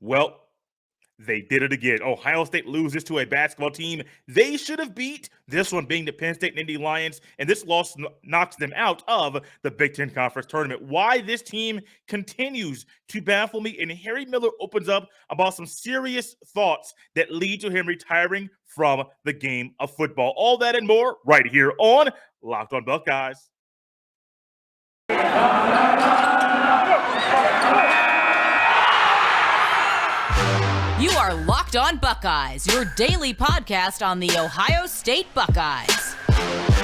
Well, they did it again. Ohio State loses to a basketball team they should have beat, this one being the Penn State Nittany Lions, and this loss knocks them out of the Big Ten Conference Tournament. Why this team continues to baffle me, and Harry Miller opens up about some serious thoughts that lead to him retiring from the game of football. All that and more right here on Locked on Buckeyes. You are Locked on Buckeyes, your daily podcast on the Ohio State Buckeyes.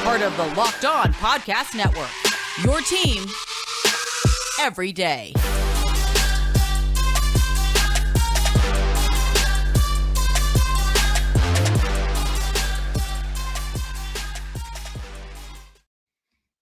Part of the Locked on Podcast Network, your team every day.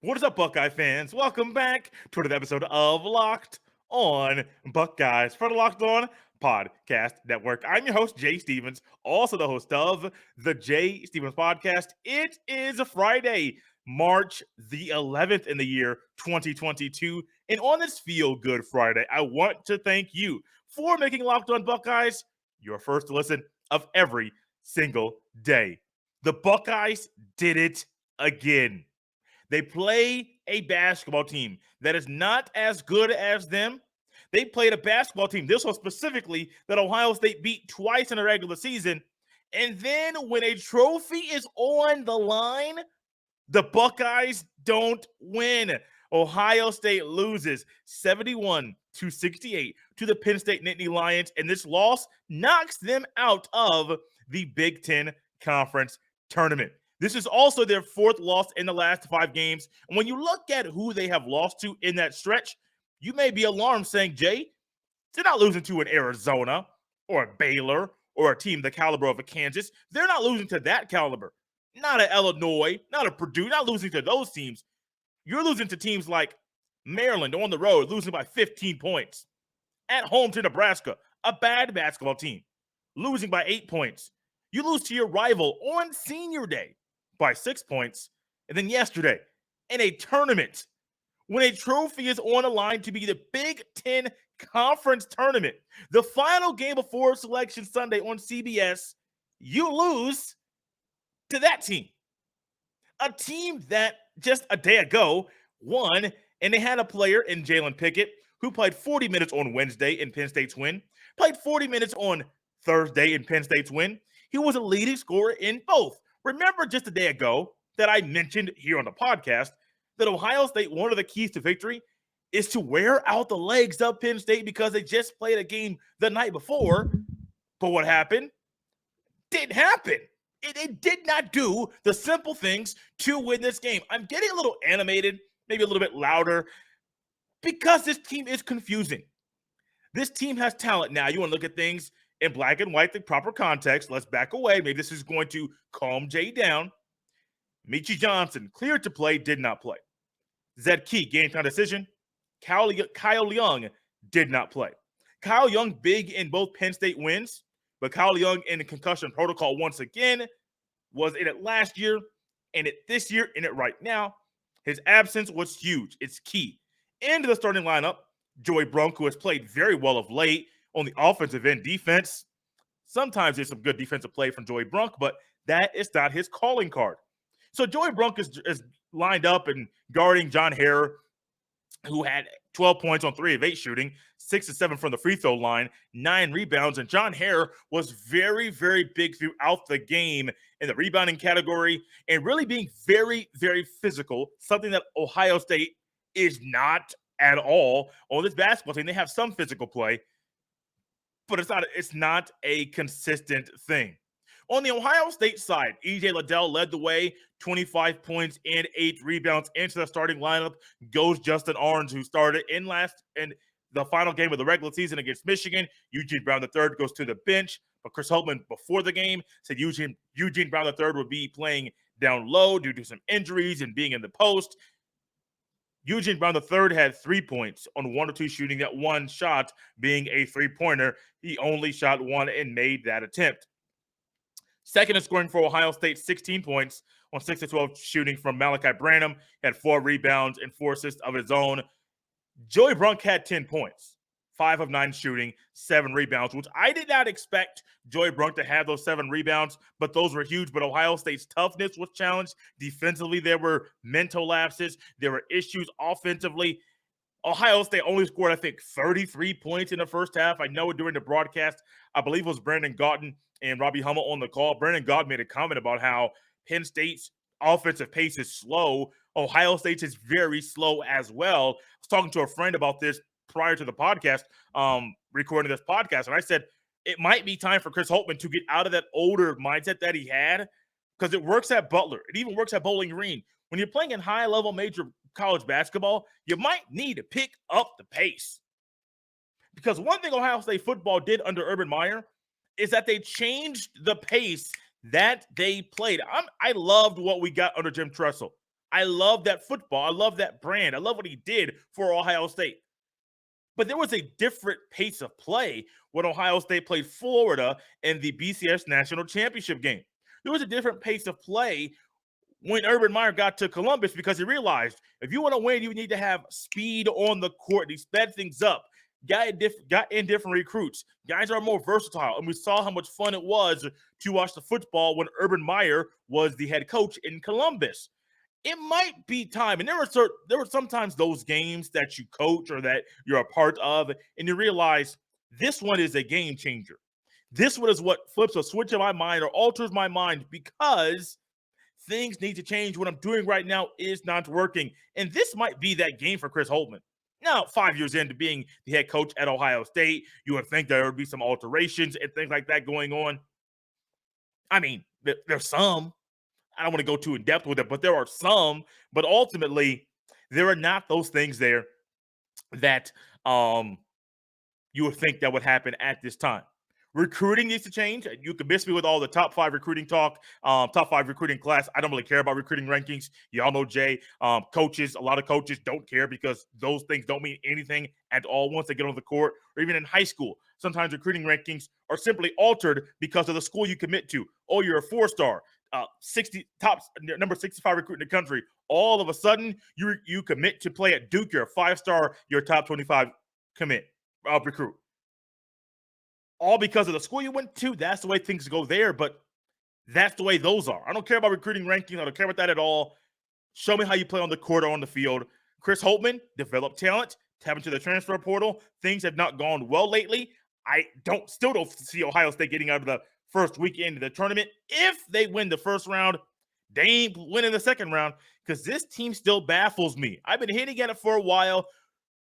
What is up, Buckeye fans? Welcome back to another episode of Locked on Buckeyes for the Locked on Podcast Network. I'm your host, Jay Stevens, also the host of the Jay Stevens Podcast. It is a Friday, March the 11th in the year 2022. And on this Feel Good Friday, I want to thank you for making Locked on Buckeyes your first listen of every single day. The Buckeyes did it again. They play a basketball team that is not as good as them. They played a basketball team, this one specifically, that Ohio State beat twice in the regular season. And then when a trophy is on the line, the Buckeyes don't win. Ohio State loses 71-68 to the Penn State Nittany Lions, and this loss knocks them out of the Big Ten Conference Tournament. This is also their fourth loss in the last 5 games. And when you look at who they have lost to in that stretch, you may be alarmed saying, Jay, they're not losing to an Arizona or a Baylor or a team the caliber of a Kansas. They're not losing to that caliber. Not an Illinois, not a Purdue, not losing to those teams. You're losing to teams like Maryland on the road, losing by 15 points. At home to Nebraska, a bad basketball team, losing by 8 points. You lose to your rival on senior day by 6 points. And then yesterday, in a tournament, when a trophy is on the line to be the Big Ten Conference Tournament, the final game before Selection Sunday on CBS, you lose to that team. A team that just a day ago won, and they had a player in Jalen Pickett who played 40 minutes on Wednesday in Penn State's win, played 40 minutes on Thursday in Penn State's win. He was a leading scorer in both. Remember just a day ago that I mentioned here on the podcast that Ohio State, one of the keys to victory is to wear out the legs of Penn State because they just played a game the night before. But what happened? Didn't happen. It did not do the simple things to win this game. I'm getting a little animated, maybe a little bit louder, because this team is confusing. This team has talent now. You want to look at things in black and white, the proper context. Let's back away. Maybe this is going to calm Jay down. Michi Johnson, cleared to play, did not play. Zed Key, game time decision. Kyle Young did not play. Kyle Young, big in both Penn State wins, but Kyle Young in the concussion protocol once again, was in it last year, in it this year, in it right now. His absence was huge. It's key. Into the starting lineup, Joey Brunk, who has played very well of late on the offensive end defense. Sometimes there's some good defensive play from Joey Brunk, but that is not his calling card. So Joey Brunk is lined up and guarding John Hare, who had 12 points on 3 of 8 shooting, 6 of 7 from the free throw line, 9 rebounds. And John Hare was very, very big throughout the game in the rebounding category and really being very, very physical, something that Ohio State is not at all on this basketball team. They have some physical play, but it's not a consistent thing. On the Ohio State side, E.J. Liddell led the way, 25 points and 8 rebounds into the starting lineup. Goes Justin Orange, who started in the final game of the regular season against Michigan. Eugene Brown III goes to the bench, but Chris Holtmann before the game said Eugene Brown III would be playing down low due to some injuries and being in the post. Eugene Brown III had 3 points on 1 or 2 shooting, that one shot being a three-pointer. He only shot 1 and made that attempt. Second in scoring for Ohio State, 16 points on 6 of 12 shooting from Malachi Branham. He had 4 rebounds and 4 assists of his own. Joey Brunk had 10 points. 5 of 9 shooting, 7 rebounds, which I did not expect Joy Brunk to have those 7 rebounds, but those were huge. But Ohio State's toughness was challenged. Defensively, there were mental lapses. There were issues offensively. Ohio State only scored, I think, 33 points in the first half. I know during the broadcast, I believe it was Brandon Gaughton and Robbie Hummel on the call. Brandon Gaughton made a comment about how Penn State's offensive pace is slow. Ohio State's is very slow as well. I was talking to a friend about this prior to the podcast, recording this podcast, and I said it might be time for Chris Holtmann to get out of that older mindset that he had, because it works at Butler. It even works at Bowling Green. When you're playing in high-level major college basketball, you might need to pick up the pace. Because one thing Ohio State football did under Urban Meyer is that they changed the pace that they played. I loved what we got under Jim Tressel. I love that football. I love that brand. I love what he did for Ohio State. But there was a different pace of play when Ohio State played Florida in the BCS National Championship game. There was a different pace of play when Urban Meyer got to Columbus, because he realized if you want to win, you need to have speed on the court. He sped things up, got in different recruits. Guys are more versatile, and we saw how much fun it was to watch the football when Urban Meyer was the head coach in Columbus. It might be time, and there were sometimes those games that you coach or that you're a part of, and you realize this one is a game changer. This one is what flips a switch in my mind or alters my mind, because things need to change. What I'm doing right now is not working. And this might be that game for Chris Holtmann. Now, 5 years into being the head coach at Ohio State, you would think there would be some alterations and things like that going on. I mean, there's some. I don't want to go too in depth with it, but there are some. But ultimately, there are not those things there that you would think that would happen at this time. Recruiting needs to change. You can miss me with all the top 5 recruiting talk, top 5 recruiting class. I don't really care about recruiting rankings. Y'all know Jay. Coaches, a lot of coaches don't care, because those things don't mean anything at all once they get on the court, or even in high school. Sometimes recruiting rankings are simply altered because of the school you commit to. Oh, you're a 4-star, number 65 recruit in the country. All of a sudden, you commit to play at Duke. You're a 5-star. You're a top 25 recruit. All because of the school you went to. That's the way things go there, but that's the way those are. I don't care about recruiting rankings. I don't care about that at all. Show me how you play on the court or on the field. Chris Holtmann developed talent, tap into the transfer portal. Things have not gone well lately. I still don't see Ohio State getting out of the first weekend of the tournament. If they win the first round, they ain't winning the second round, because this team still baffles me. I've been hitting at it for a while,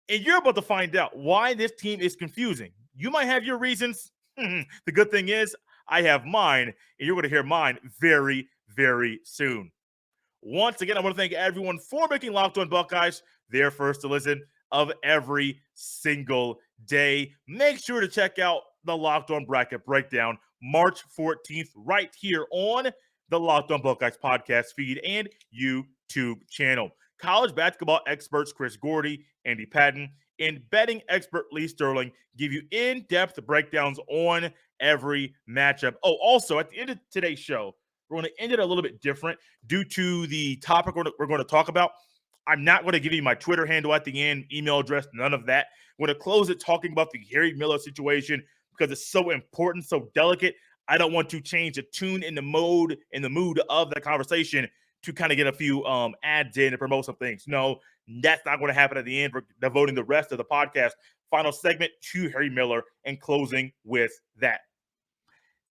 and you're about to find out why this team is confusing. You might have your reasons. The good thing is I have mine, and you're going to hear mine very, very soon. Once again, I want to thank everyone for making Locked On Buckeyes their first to listen of every single day. Make sure to check out the Locked On Bracket Breakdown March 14th right here on the Locked On Buckeyes podcast feed and YouTube channel. College basketball experts Chris Gordy, Andy Patton, and betting expert Lee Sterling give you in-depth breakdowns on every matchup. Oh, also, at the end of today's show, we're going to end it a little bit different due to the topic we're going to talk about. I'm not going to give you my Twitter handle at the end, email address, none of that. We're going to close it talking about the Harry Miller situation, because it's so important, so delicate. I don't want to change the tune in the mood of the conversation to kind of get a few ads in and promote some things. No, that's not going to happen at the end. We're devoting the rest of the podcast final segment to Harry Miller and closing with that.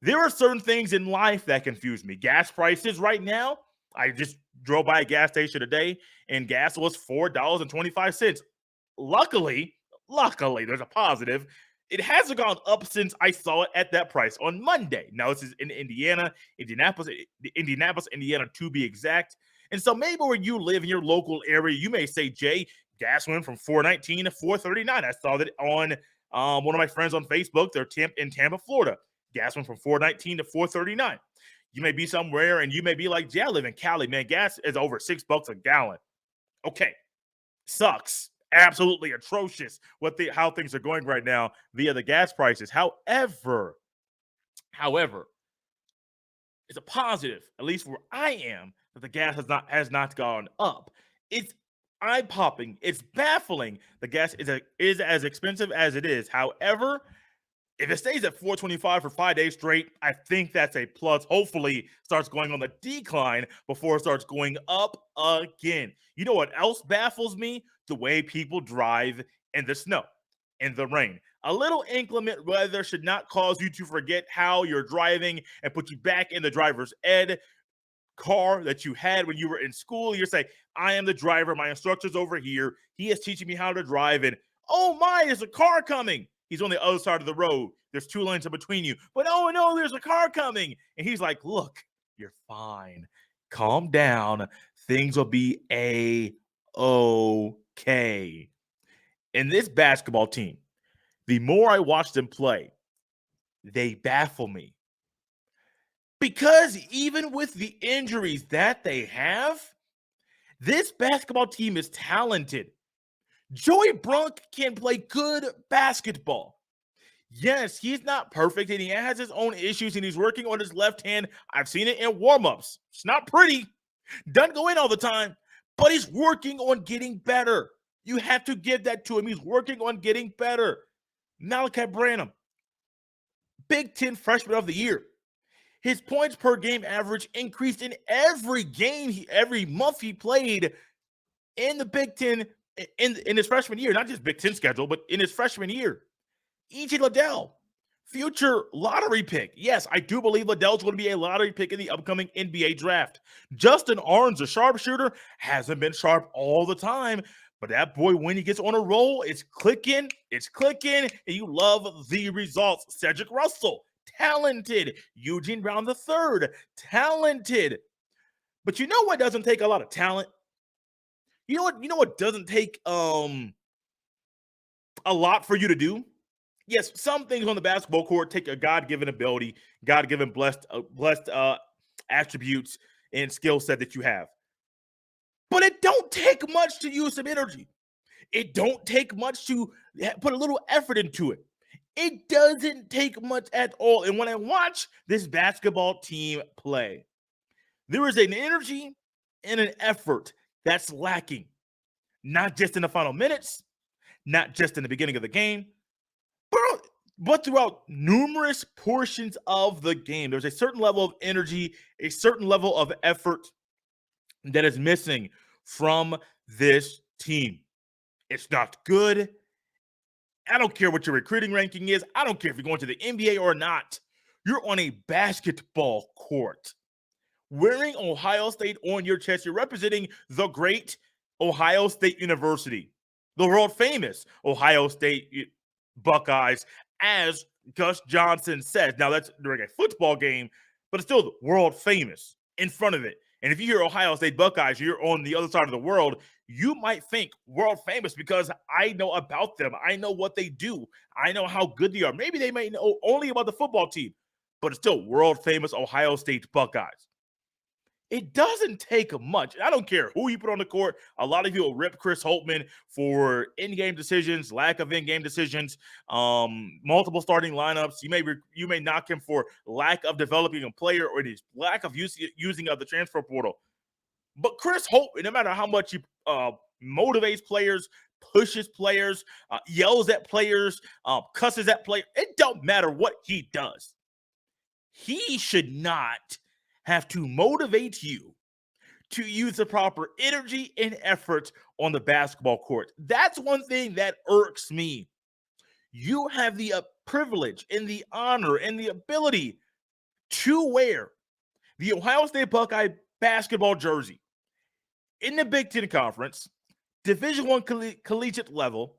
There are certain things in life that confuse me. Gas prices right now, I just drove by a gas station today, and gas was $4.25. Luckily, there's a positive. It hasn't gone up since I saw it at that price on Monday. Now, this is in Indianapolis, Indiana, to be exact. And so maybe where you live in your local area, you may say, Jay, gas went from $4.19 to $4.39. I saw that on one of my friends on Facebook. They're in Tampa, Florida. Gas went from $4.19 to $4.39. You may be somewhere and you may be like, yeah, I live in Cali, man. Gas is over $6 a gallon. Okay, sucks. Absolutely atrocious how things are going right now via the gas prices. However, it's a positive, at least where I am, that the gas has not gone up. It's eye-popping. It's baffling. The gas is as expensive as it is. However, if it stays at 425 for 5 days straight, I think that's a plus. Hopefully, starts going on the decline before it starts going up again. You know what else baffles me? The way people drive in the snow, in the rain. A little inclement weather should not cause you to forget how you're driving and put you back in the driver's ed car that you had when you were in school. You're saying, I am the driver. My instructor's over here. He is teaching me how to drive. And oh my, there's a car coming. He's on the other side of the road. There's 2 lanes in between you. But oh no, there's a car coming. And he's like, look, you're fine. Calm down. Things will be a-okay. And this basketball team, the more I watch them play, they baffle me. Because even with the injuries that they have, this basketball team is talented. Joey Brunk can play good basketball. Yes, he's not perfect and he has his own issues and he's working on his left hand. I've seen it in warm-ups. It's not pretty. Doesn't go in all the time, but he's working on getting better. You have to give that to him. He's working on getting better. Malachi Branham, Big Ten Freshman of the Year. His points per game average increased in every game, every month he played in the Big Ten in his freshman year, not just Big Ten schedule, but in his freshman year. E.J. Liddell, future lottery pick. Yes, I do believe Liddell's going to be a lottery pick in the upcoming NBA draft. Justin Arns, a sharpshooter, hasn't been sharp all the time, but that boy, when he gets on a roll, it's clicking, and you love the results. Cedric Russell, talented. Eugene Brown III, talented. But you know what doesn't take a lot of talent? You know what doesn't take a lot for you to do? Yes, some things on the basketball court take a God-given ability, God-given blessed attributes and skill set that you have. But it don't take much to use some energy. It don't take much to put a little effort into it. It doesn't take much at all. And when I watch this basketball team play, there is an energy and an effort that's lacking. Not just in the final minutes, not just in the beginning of the game, but throughout numerous portions of the game. There's a certain level of energy, a certain level of effort that is missing from this team. It's not good. I don't care what your recruiting ranking is. I don't care if you're going to the NBA or not. You're on a basketball court. Wearing Ohio State on your chest, you're representing the great Ohio State University, the world famous Ohio State Buckeyes, as Gus Johnson says. Now, that's during a football game, but it's still world famous in front of it. And if you hear Ohio State Buckeyes, you're on the other side of the world, you might think world famous because I know about them. I know what they do. I know how good they are. Maybe they may know only about the football team, but it's still world famous Ohio State Buckeyes. It doesn't take much. I don't care who you put on the court. A lot of people rip Chris Holtmann for in-game decisions, lack of in-game decisions, multiple starting lineups. You may knock him for lack of developing a player or his lack of using of the transfer portal. But Chris Holtmann, no matter how much he motivates players, pushes players, yells at players, cusses at players, it don't matter what he does. He should not have to motivate you to use the proper energy and effort on the basketball court. That's one thing that irks me. You have the privilege and the honor and the ability to wear the Ohio State Buckeye basketball jersey in the Big Ten Conference, Division I collegiate level,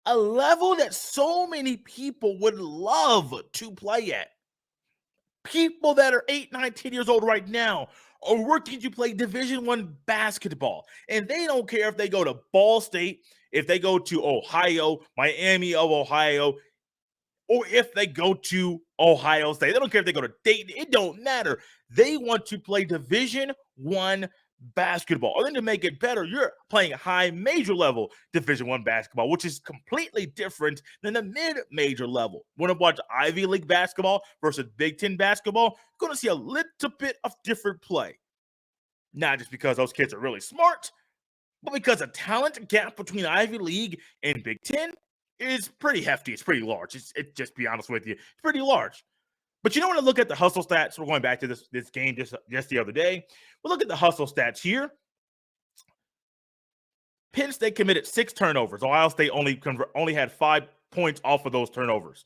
a level that so many people would love to play at. People that are 8, 9, 10 years old right now are working to play Division I basketball. And they don't care if they go to Ball State, if they go to Ohio, Miami of Ohio, or if they go to Ohio State. They don't care if they go to Dayton. It don't matter. They want to play Division I basketball. Or then to make it better, you're playing high major level Division I basketball, which is completely different than the mid-major level. Want to watch Ivy League basketball versus Big Ten basketball? You're going to see a little bit of different play. Not just because those kids are really smart, but because the talent gap between Ivy League and Big Ten is pretty hefty. It's pretty large. It's just be honest with you, it's pretty large. But you know, when I look at the hustle stats, we're going back to this game just the other day. We'll look at the hustle stats here. Penn State committed 6 turnovers. Ohio State only had 5 points off of those turnovers.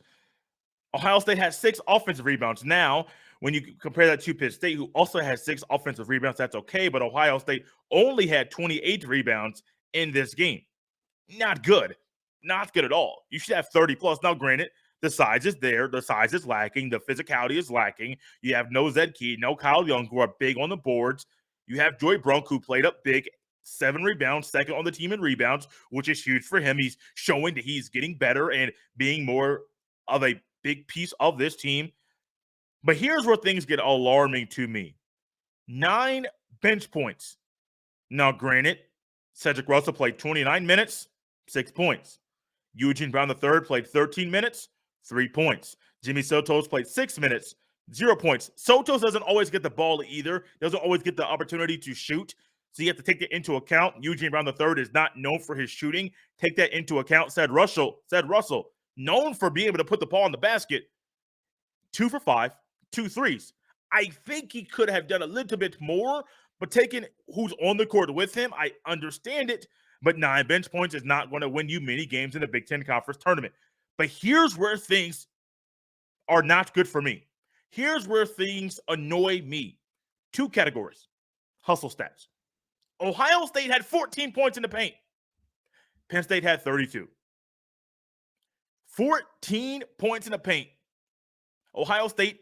Ohio State had 6 offensive rebounds. Now, when you compare that to Penn State, who also had 6 offensive rebounds, that's okay. But Ohio State only had 28 rebounds in this game. Not good. Not good at all. You should have 30 plus. Now, granted, the size is there. The size is lacking. The physicality is lacking. You have no Zed Key, no Kyle Young, who are big on the boards. You have Joy Brunk, who played up big, 7 rebounds, second on the team in rebounds, which is huge for him. He's showing that he's getting better and being more of a big piece of this team. But here's where things get alarming to me. 9 bench points. Now, granted, Cedric Russell played 29 minutes, 6 points. Eugene Brown III played 13 minutes, 3 points. Jimmy Sotos played 6 minutes, 0 points. Sotos doesn't always get the ball either. Doesn't always get the opportunity to shoot. So you have to take that into account. Eugene Brown III is not known for his shooting. Take that into account. Said Russell, known for being able to put the ball in the basket. 2 for 5, 2 threes. I think he could have done a little bit more, but taking who's on the court with him, I understand it. But 9 bench points is not going to win you many games in the Big Ten Conference Tournament. But here's where things are not good for me. Here's where things annoy me. 2 categories. Hustle stats. Ohio State had 14 points in the paint. Penn State had 32. 14 points in the paint. Ohio State,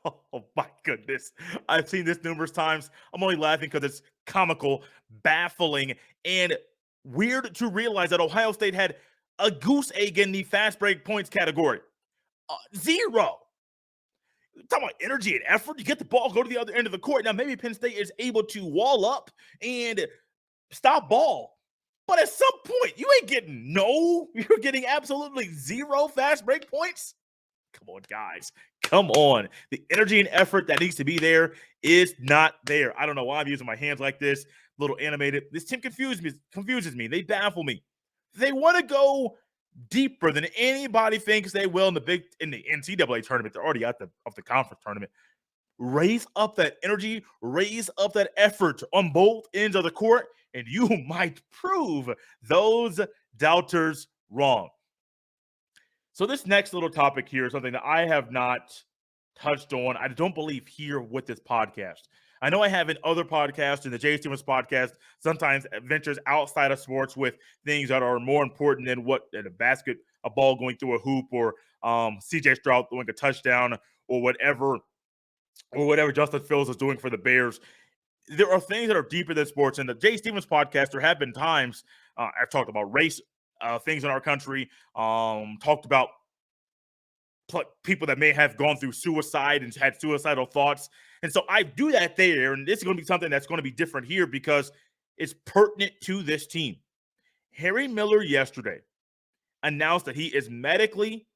oh my goodness. I've seen this numerous times. I'm only laughing because it's comical, baffling, and weird to realize that Ohio State had a goose egg in the fast break points category. 0. Talking about energy and effort. You get the ball, go to the other end of the court. Now, maybe Penn State is able to wall up and stop ball. But at some point, you're getting absolutely 0 fast break points. Come on, guys. Come on. The energy and effort that needs to be there is not there. I don't know why I'm using my hands like this, a little animated. This team confuses me. They baffle me. They want to go deeper than anybody thinks they will in the NCAA tournament. They're already out of the conference tournament. Raise up that energy, raise up that effort on both ends of the court, and you might prove those doubters wrong. So this next little topic here is something that I have not touched on, I don't believe, here with this podcast. I know I have in other podcasts, in the Jay Stevens podcast, sometimes ventures outside of sports with things that are more important than a ball going through a hoop, or CJ Stroud throwing a touchdown, or whatever Justin Fields is doing for the Bears. There are things that are deeper than sports. In the Jay Stevens podcast, there have been times I've talked about race, things in our country, talked about people that may have gone through suicide and had suicidal thoughts. And so I do that there, and this is going to be something that's going to be different here because it's pertinent to this team. Harry Miller yesterday announced that he is medically,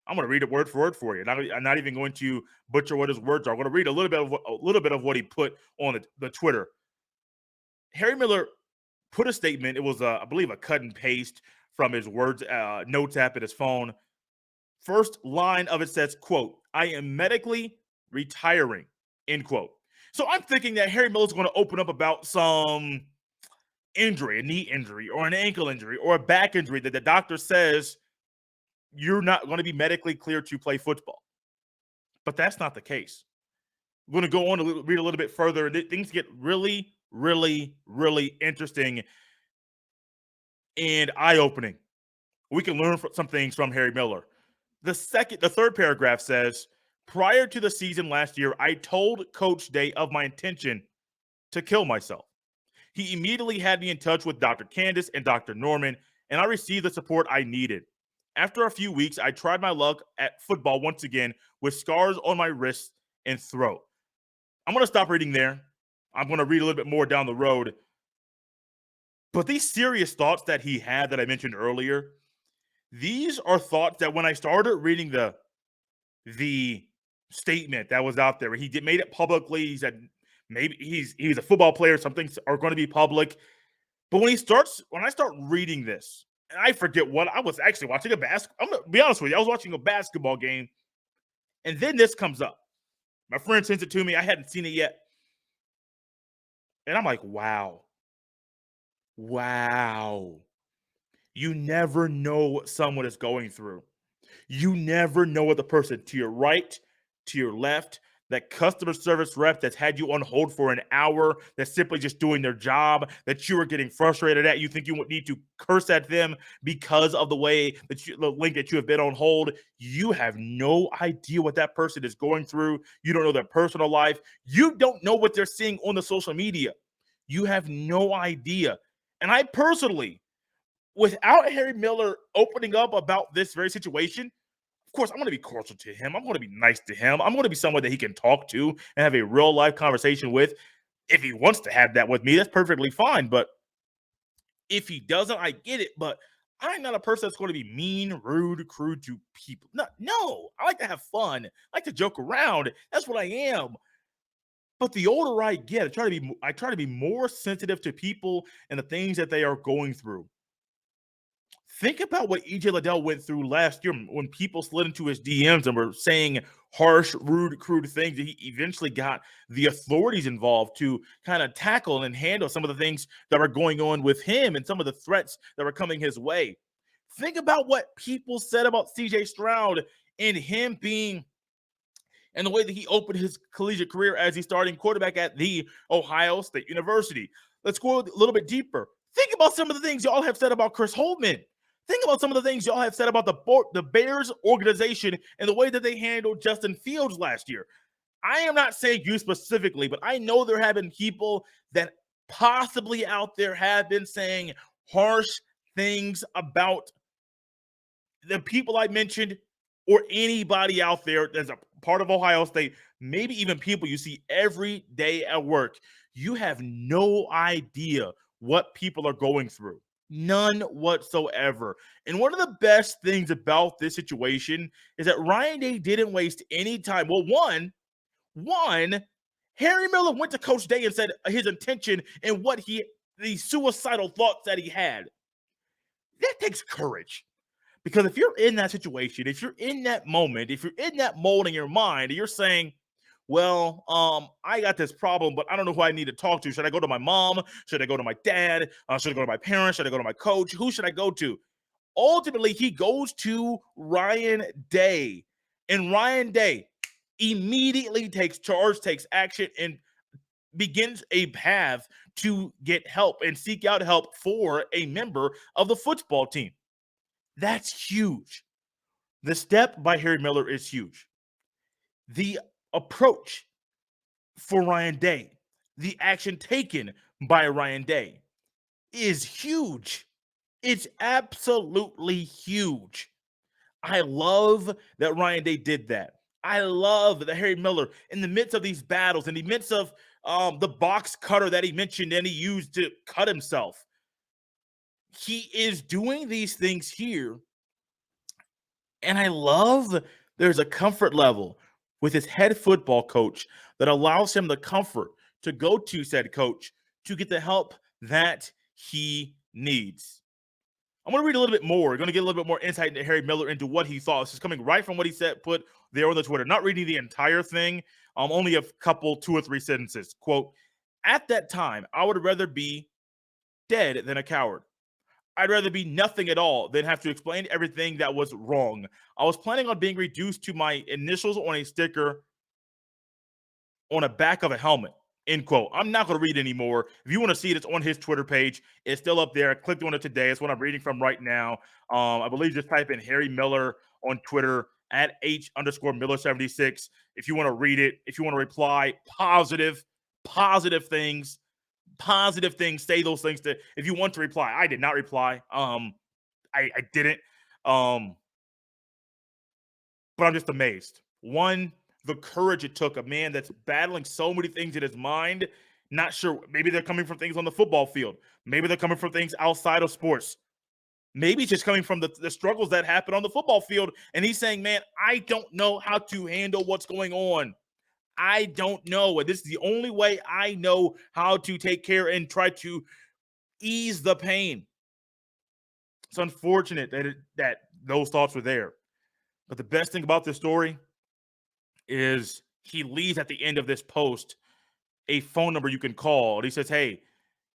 I'm going to read it word for word for you. I'm not even going to butcher what his words are. I'm going to read a little bit of what he put on the Twitter. Harry Miller put a statement. It was, I believe, a cut and paste from his words, notes app at his phone. First line of it says, quote, "I am medically retiring," end quote. So I'm thinking that Harry Miller's going to open up about some injury, a knee injury or an ankle injury or a back injury that the doctor says you're not going to be medically cleared to play football. But that's not the case. We're going to go on to read a little bit further. Things get really, really, really interesting and eye-opening. We can learn some things from Harry Miller. The third paragraph says, "Prior to the season last year, I told Coach Day of my intention to kill myself. He immediately had me in touch with Dr. Candace and Dr. Norman, and I received the support I needed. After a few weeks, I tried my luck at football once again with scars on my wrists and throat." I'm going to stop reading there. I'm going to read a little bit more down the road. But these serious thoughts that he had that I mentioned earlier, these are thoughts that when I started reading the statement that was out there, made it publicly. He said maybe he's a football player. Some things are going to be public. But when I start reading this, and I forget what I was actually watching I'm gonna be honest with you, I was watching a basketball game, and then this comes up. My friend sends it to me. I hadn't seen it yet. And I'm like, wow. Wow. You never know what someone is going through. You never know what the person to your right, to your left, that customer service rep that's had you on hold for an hour, that's simply just doing their job, that you are getting frustrated at. You think you would need to curse at them because of the way that the link that you have been on hold. You have no idea what that person is going through. You don't know their personal life. You don't know what they're seeing on the social media. You have no idea. And I personally, without Harry Miller opening up about this very situation, of course, I'm going to be cordial to him. I'm going to be nice to him. I'm going to be someone that he can talk to and have a real life conversation with. If he wants to have that with me, that's perfectly fine. But if he doesn't, I get it. But I'm not a person that's going to be mean, rude, crude to people. No, I like to have fun. I like to joke around. That's what I am. But the older I get, I try to be more sensitive to people and the things that they are going through. Think about what EJ Liddell went through last year when people slid into his DMs and were saying harsh, rude, crude things. He eventually got the authorities involved to kind of tackle and handle some of the things that were going on with him and some of the threats that were coming his way. Think about what people said about CJ Stroud and him being and the way that he opened his collegiate career as the starting quarterback at the Ohio State University. Let's go a little bit deeper. Think about some of the things y'all have said about Chris Holtmann. Think about some of the things y'all have said about the Bears organization and the way that they handled Justin Fields last year. I am not saying you specifically, but I know there have been people that possibly out there have been saying harsh things about the people I mentioned or anybody out there that's a part of Ohio State, maybe even people you see every day at work. You have no idea what people are going through. None whatsoever. And one of the best things about this situation is that Ryan Day didn't waste any time. Well, one, Harry Miller went to Coach Day and said his intention and the suicidal thoughts that he had. That takes courage. Because if you're in that situation, if you're in that moment, if you're in that mold in your mind, and you're saying, well, I got this problem, but I don't know who I need to talk to. Should I go to my mom? Should I go to my dad? Should I go to my parents? Should I go to my coach? Who should I go to? Ultimately, he goes to Ryan Day. And Ryan Day immediately takes charge, takes action, and begins a path to get help and seek out help for a member of the football team. That's huge. The step by Harry Miller is huge. The approach for Ryan Day, the action taken by Ryan Day is huge. It's absolutely huge. I love that Ryan Day did that. I love that Harry Miller, in the midst of these battles, in the midst of the box cutter that he mentioned and he used to cut himself, he is doing these things here. And I love there's a comfort level with his head football coach that allows him the comfort to go to said coach to get the help that he needs. I'm going to read a little bit more. We're going to get a little bit more insight into Harry Miller, into what he thought. This is coming right from what he said, put there on the Twitter. Not reading the entire thing, only a couple, 2 or 3 sentences. Quote, at that time, I would rather be dead than a coward. I'd rather be nothing at all than have to explain everything that was wrong. I was planning on being reduced to my initials on a sticker on the back of a helmet. End quote. I'm not going to read anymore. If you want to see it, it's on his Twitter page. It's still up there. I clicked on it today. It's what I'm reading from right now. I believe just type in Harry Miller on Twitter at H_Miller76. If you want to read it, if you want to reply, positive things. Say those things if you want to reply. I did not reply. I didn't. But I'm just amazed. One, the courage it took, a man that's battling so many things in his mind. Not sure. Maybe they're coming from things on the football field. Maybe they're coming from things outside of sports. Maybe it's just coming from the struggles that happen on the football field. And he's saying, man, I don't know how to handle what's going on. I don't know. And this is the only way I know how to take care and try to ease the pain. It's unfortunate that those thoughts were there. But the best thing about this story is he leaves at the end of this post a phone number you can call. And he says, hey,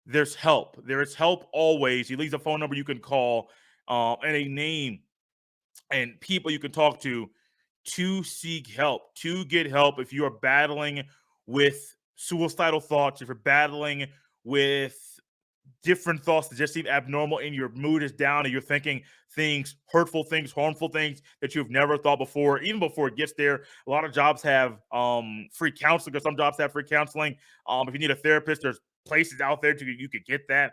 there's help. There is help always. He leaves a phone number you can call and a name and people you can talk to seek help, to get help if you are battling with suicidal thoughts, if you're battling with different thoughts that just seem abnormal and your mood is down and you're thinking things, hurtful things, harmful things that you've never thought before, even before it gets there. A lot of jobs have free counseling, or some jobs have free counseling. If you need a therapist, there's places out there you could get that.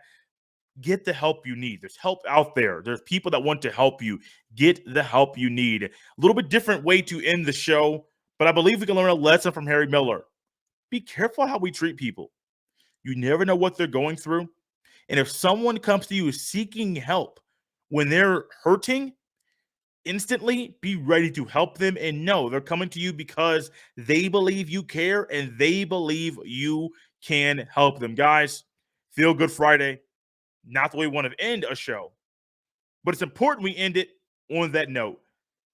Get the help you need. There's help out there. There's people that want to help you. Get the help you need. A little bit different way to end the show, but I believe we can learn a lesson from Harry Miller. Be careful how we treat people. You never know what they're going through. And if someone comes to you seeking help when they're hurting, instantly be ready to help them and know they're coming to you because they believe you care and they believe you can help them. Guys, Feel Good Friday. Not the way we want to end a show, but it's important we end it on that note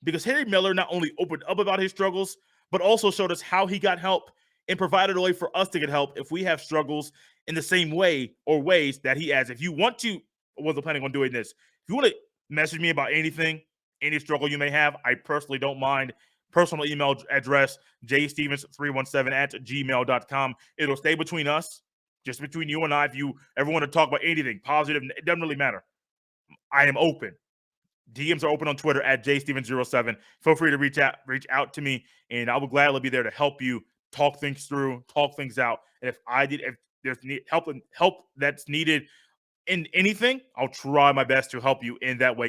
because Harry Miller not only opened up about his struggles, but also showed us how he got help and provided a way for us to get help if we have struggles in the same way or ways that he has. If you want to, I wasn't planning on doing this. If you want to message me about anything, any struggle you may have, I personally don't mind. Personal email address, jstevens317@gmail.com. It'll stay between us. Just between you and I, if you ever want to talk about anything positive, it doesn't really matter. I am open. DMs are open on Twitter at jstevens07. Feel free to reach out to me, and I will gladly be there to help you talk things through, talk things out. And if there's help that's needed in anything, I'll try my best to help you in that way.